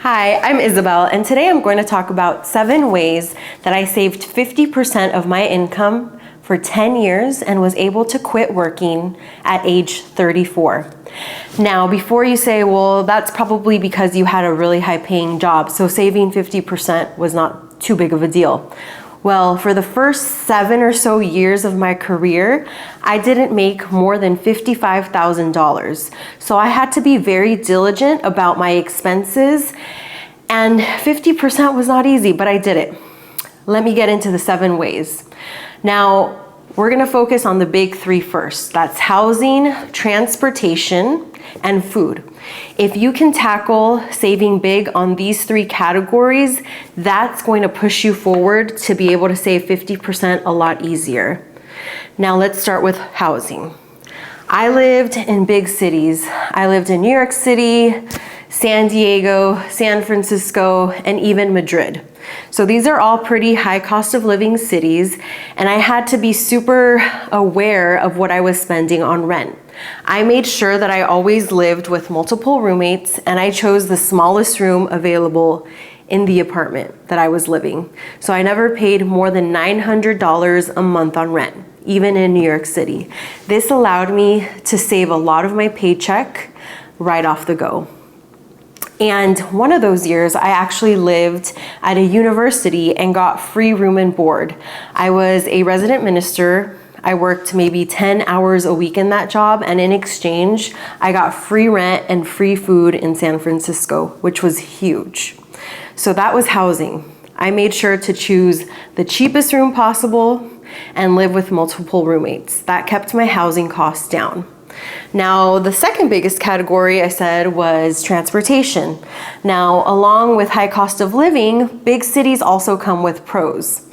Hi, I'm Isabel, and today I'm going to talk about 7 ways that I saved 50% of my income for 10 years and was able to quit working at age 34. Now, before you say, well, that's probably because you had a really high-paying job, so saving 50% was not too big of a deal. Well, for the first 7 or so years of my career, I didn't make more than $55,000. So I had to be very diligent about my expenses, and 50% was not easy, but I did it. Let me get into the 7 ways. Now, we're gonna focus on the big 3 first. That's housing, transportation, and food. If you can tackle saving big on these 3 categories, that's going to push you forward to be able to save 50% a lot easier. Now let's start with housing. I lived in big cities. I lived in New York City, San Diego, San Francisco, and even Madrid. So these are all pretty high cost of living cities, and I had to be super aware of what I was spending on rent. I made sure that I always lived with multiple roommates, and I chose the smallest room available in the apartment that I was living. So I never paid more than $900 a month on rent, even in New York City. This allowed me to save a lot of my paycheck right off the go. And one of those years, I actually lived at a university and got free room and board. I was a resident minister. I worked maybe 10 hours a week in that job, and in exchange, I got free rent and free food in San Francisco, which was huge. So that was housing. I made sure to choose the cheapest room possible and live with multiple roommates. That kept my housing costs down. Now, the second biggest category I said was transportation. Now, along with high cost of living, big cities also come with pros.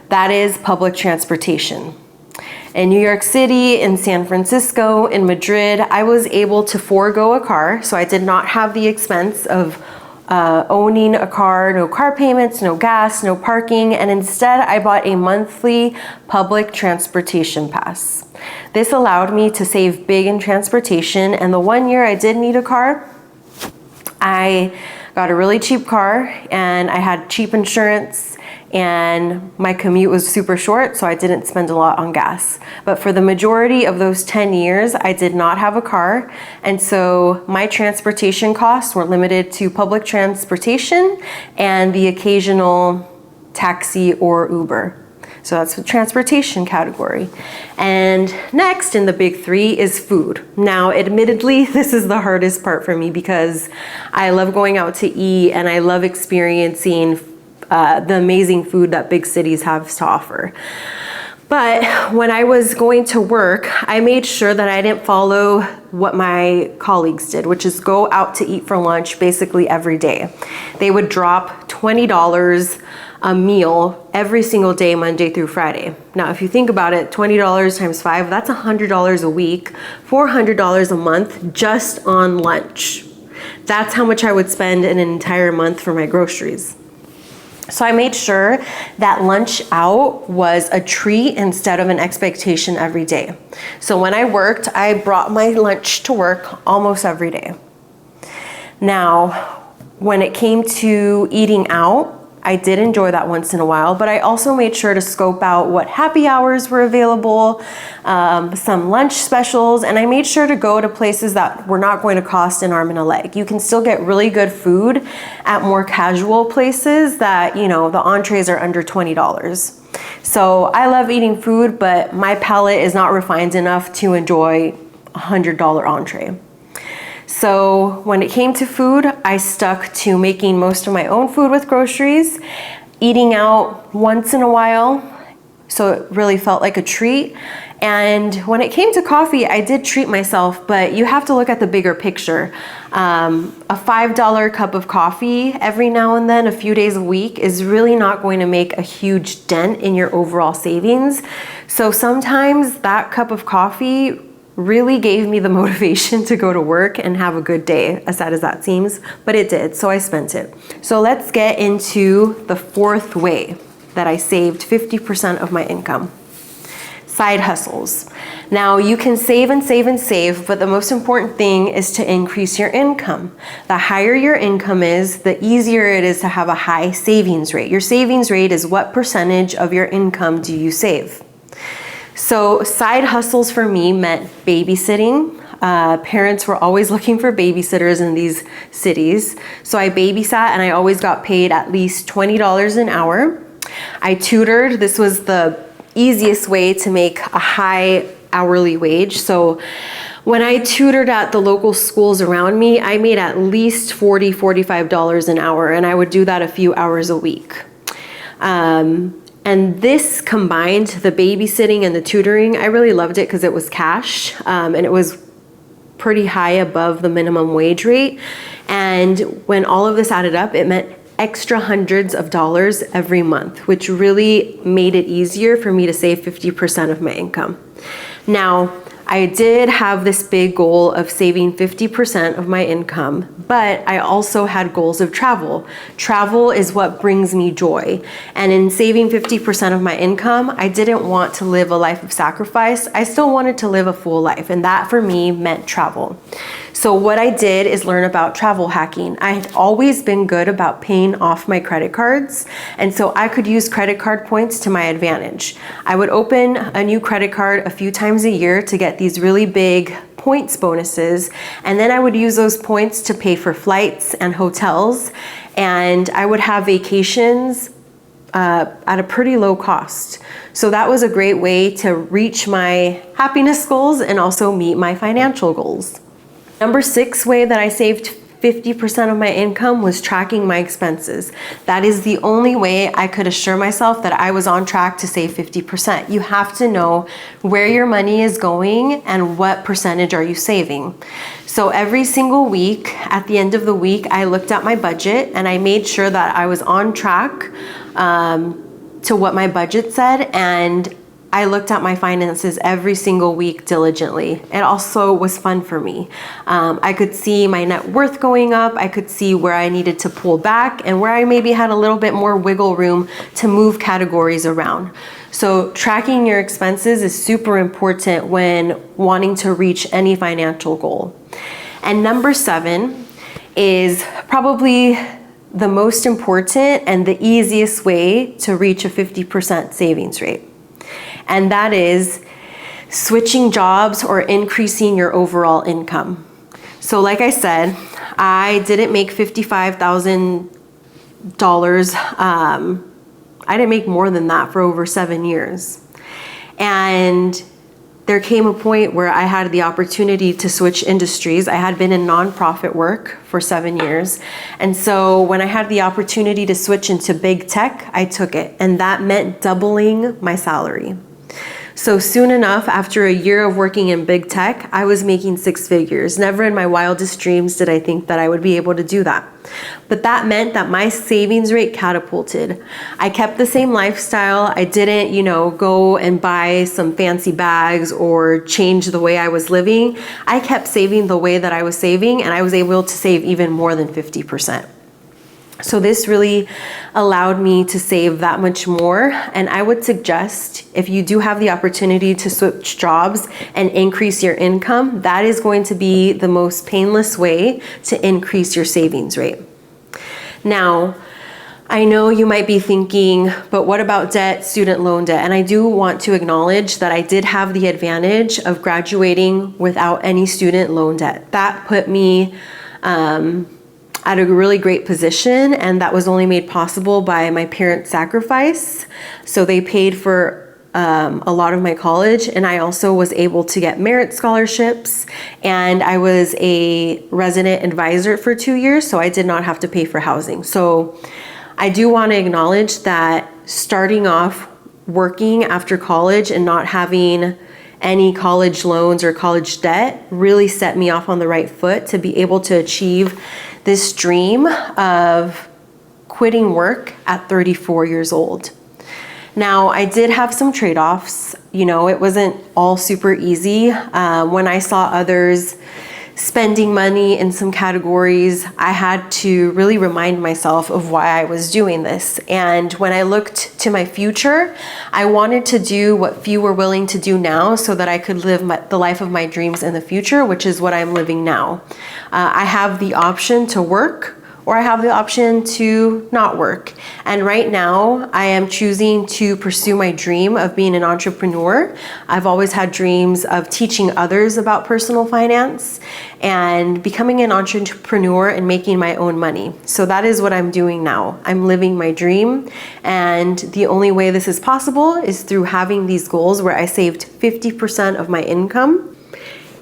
That is public transportation. In New York City, in San Francisco, in Madrid, I was able to forego a car, so I did not have the expense of owning a car, no car payments, no gas, no parking, and instead I bought a monthly public transportation pass. This allowed me to save big in transportation, and the 1 year I did need a car, I got a really cheap car and I had cheap insurance, and my commute was super short, so I didn't spend a lot on gas. But for the majority of those 10 years, I did not have a car, and so my transportation costs were limited to public transportation and the occasional taxi or Uber. So that's the transportation category. And next in the big 3 is food. Now, admittedly, this is the hardest part for me because I love going out to eat and I love experiencing the amazing food that big cities have to offer. But when I was going to work, I made sure that I didn't follow what my colleagues did, which is go out to eat for lunch basically every day. They would drop $20 a meal every single day, Monday through Friday. Now, if you think about it, $20 times 5, that's $100 a week, $400 a month just on lunch. That's how much I would spend in an entire month for my groceries. So I made sure that lunch out was a treat instead of an expectation every day. So when I worked, I brought my lunch to work almost every day. Now, when it came to eating out, I did enjoy that once in a while, but I also made sure to scope out what happy hours were available, some lunch specials, and I made sure to go to places that were not going to cost an arm and a leg. You can still get really good food at more casual places that, you know, the entrees are under $20. So I love eating food, but my palate is not refined enough to enjoy a $100 entree. So when it came to food, I stuck to making most of my own food with groceries, eating out once in a while, so it really felt like a treat. And when it came to coffee, I did treat myself, but you have to look at the bigger picture. A $5 cup of coffee every now and then, a few days a week, is really not going to make a huge dent in your overall savings. So sometimes that cup of coffee really gave me the motivation to go to work and have a good day, as sad as that seems, but it did, so I spent it. So let's get into the 4th way that I saved 50% of my income. side hustles. Now you can save and save and save, but the most important thing is to increase your income. The higher your income is, the easier it is to have a high savings rate. Your savings rate is what percentage of your income do you save. So side hustles for me meant babysitting. Parents were always looking for babysitters in these cities. So I babysat and I always got paid at least $20 an hour. I tutored. This was the easiest way to make a high hourly wage. So when I tutored at the local schools around me, I made at least $40, $45 an hour, and I would do that a few hours a week. And this combined, the babysitting and the tutoring, I really loved it because it was cash, and it was pretty high above the minimum wage rate. And when all of this added up, it meant extra hundreds of dollars every month, which really made it easier for me to save 50% of my income. Now, I did have this big goal of saving 50% of my income, but I also had goals of travel. Travel is what brings me joy. And in saving 50% of my income, I didn't want to live a life of sacrifice. I still wanted to live a full life, and that for me meant travel. So what I did is learn about travel hacking. I had always been good about paying off my credit cards, and so I could use credit card points to my advantage. I would open a new credit card a few times a year to get these really big points bonuses, and then I would use those points to pay for flights and hotels, and I would have vacations at a pretty low cost. So that was a great way to reach my happiness goals and also meet my financial goals. Number 6 way that I saved 50% of my income was tracking my expenses. That is the only way I could assure myself that I was on track to save 50%. You have to know where your money is going and what percentage are you saving. So every single week, at the end of the week, I looked at my budget and I made sure that I was on track to what my budget said, and I looked at my finances every single week diligently. It also was fun for me. I could see my net worth going up. I could see where I needed to pull back and where I maybe had a little bit more wiggle room to move categories around. So tracking your expenses is super important when wanting to reach any financial goal. And number 7 is probably the most important and the easiest way to reach a 50% savings rate. And that is switching jobs or increasing your overall income. So like I said, I didn't make $55,000. I didn't make more than that for over 7 years. And there came a point where I had the opportunity to switch industries. I had been in nonprofit work for 7 years. And so when I had the opportunity to switch into big tech, I took it. And that meant doubling my salary. So soon enough, after a year of working in big tech, I was making 6 figures. Never in my wildest dreams did I think that I would be able to do that. But that meant that my savings rate catapulted. I kept the same lifestyle. I didn't, go and buy some fancy bags or change the way I was living. I kept saving the way that I was saving, and I was able to save even more than 50%. So this really allowed me to save that much more. And I would suggest, if you do have the opportunity to switch jobs and increase your income, that is going to be the most painless way to increase your savings rate. Now, I know you might be thinking, but what about debt, student loan debt? And I do want to acknowledge that I did have the advantage of graduating without any student loan debt. That put me at a really great position, and that was only made possible by my parents' sacrifice. So they paid for a lot of my college, and I also was able to get merit scholarships, and I was a resident advisor for 2 years, so I did not have to pay for housing. So I do want to acknowledge that starting off working after college and not having any college loans or college debt really set me off on the right foot to be able to achieve this dream of quitting work at 34 years old. Now, I did have some trade-offs. It wasn't all super easy. When I saw others spending money in some categories, I had to really remind myself of why I was doing this. And when I looked to my future, I wanted to do what few were willing to do now so that I could live the life of my dreams in the future, which is what I'm living now. I have the option to work, or I have the option to not work. And right now, I am choosing to pursue my dream of being an entrepreneur. I've always had dreams of teaching others about personal finance and becoming an entrepreneur and making my own money. So that is what I'm doing now. I'm living my dream. And the only way this is possible is through having these goals where I saved 50% of my income.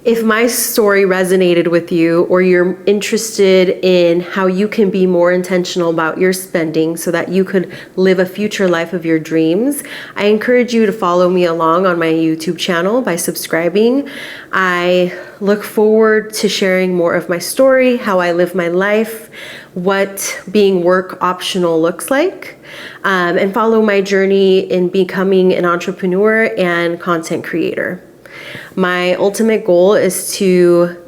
If my story resonated with you, or you're interested in how you can be more intentional about your spending so that you could live a future life of your dreams, I encourage you to follow me along on my YouTube channel by subscribing. I look forward to sharing more of my story, how I live my life, what being work optional looks like, and follow my journey in becoming an entrepreneur and content creator. My ultimate goal is to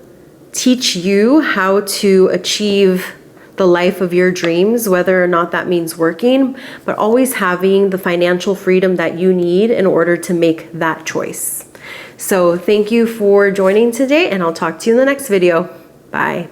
teach you how to achieve the life of your dreams, whether or not that means working, but always having the financial freedom that you need in order to make that choice. So thank you for joining today, and I'll talk to you in the next video. Bye.